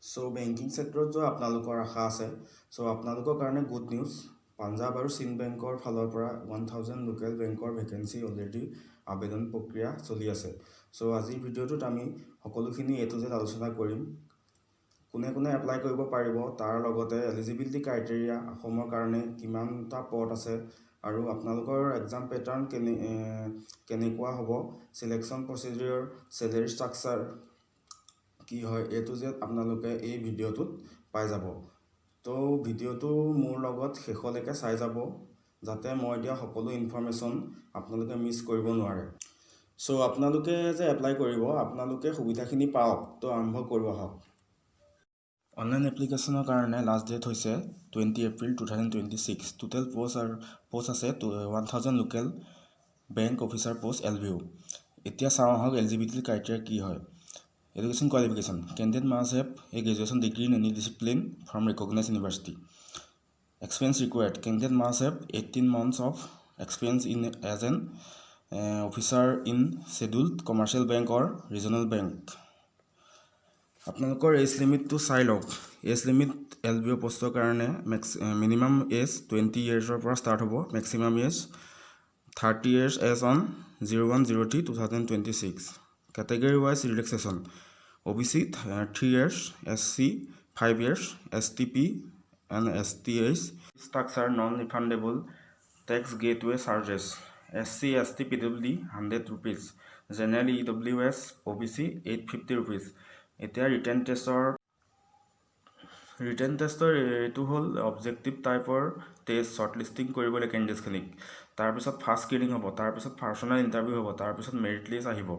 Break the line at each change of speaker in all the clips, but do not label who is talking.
So banking সেক্টৰত जो আপোনালোকৰ আশা আছে সো আপোনালোকৰ কাৰণে গুড নিউজ পাঞ্জাব আৰু সিন্ধ বেংকৰ ফালৰ পৰা 1000 লোকেল বেংকৰ ভ্যাকেন্সি অলৰেডি আবেদন প্ৰক্ৰিয়া চলি আছে সো আজি ভিডিওটোত আমি সকলোখিনি এ টু জেড আলোচনা কৰিম কোনে কোনে এপ্লাই কৰিব পাৰিব তাৰ লগতে এলিজিবিলিটি ক্ৰাইটেৰিয়া অসমৰ কাৰণে কিমানটা পদ আছে আৰু আপোনালোকৰ এক্সাম প্যাটাৰ্ন কেনেকুৱা হ'ব সিলেকশন প্ৰসিডিউৰ স্যালাৰি ষ্ট্ৰাকচাৰ কি হয় এ টু জেড আপোনালোকে এই ভিডিওটোত পাই যাব তো ভিডিওটো মোৰ লগত শেষলৈকে চাই যাব যাতে মই দিয়া সকলো ইনফৰমেশন আপোনালোকে মিস কৰিব নোৱাৰে সো আপোনালোকে যে এপ্লাই কৰিব আপোনালোকে সুবিধাখিনি পাওক তো আৰম্ভ কৰিব হওক অনলাইন এপ্লিকেশনৰ কাৰণে লাষ্ট ডেট হৈছে 20 এপ্ৰিল 2026 টোটাল পোষ্ট আছে 1000 লোকেল বেংক অফিচাৰ পোষ্ট এলভিউ এতিয়া চাওঁ হওক এলিজিবিলিটি ক্ৰাইটেৰিয়া কি হয় Education qualification. Candidate must have a graduation degree in any discipline from recognized university. Experience required. Candidate must have 18 months of experience as an officer in scheduled commercial bank or regional bank. আপোনালোকৰ as লিমিটটো চাই লওক as limit এলবিও পোষ্টৰ কাৰণে minimum as 20 ইয়াৰ্ছৰ পৰা start হ'ব maximum as 30 years as on 01/03/2026. Category wise relaxation OBC 3 years SC 5 years STP and STH structure non-refundable tax gateway charges SC ST PWD 100 rupees general EWS OBC 850 rupees এতিয়া written টেষ্টৰ এটো হল objective টাইপৰ test শৰ্টলিস্টিং কৰিবলৈ ক্যান্ডিডেটখিনিক তাৰ পিছত first screening হ'ব তাৰ পিছত পাৰ্সোনাল ইন্টাৰভিউ হ'ব তাৰ পিছত মেৰিট লিষ্ট আহিব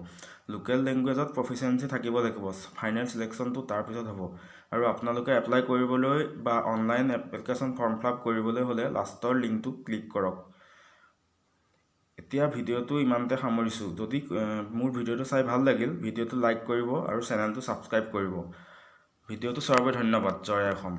লোকেল ল্যাঙ্গুৱেজত প্ৰফিচিয়েন্সি থাকিব লাগিব ফাইনেল সিলেকশনটো তাৰ পিছত হ'ব আৰু আপোনালোকে এপ্লাই কৰিবলৈ বা online application form fill up কৰিবলৈ হলে লাষ্টৰ লিংকটো ক্লিক কৰক এতিয়া ভিডিওটো ইমানতে সামৰিছো যদি মোৰ ভিডিওটো চাই ভাল লাগিল ভিডিওটো লাইক কৰিব আৰু চেনেলটো সাবস্ক্ৰাইব কৰিব ভিডিওটো চোৱাৰ বাবে ধন্যবাদ জয় অসম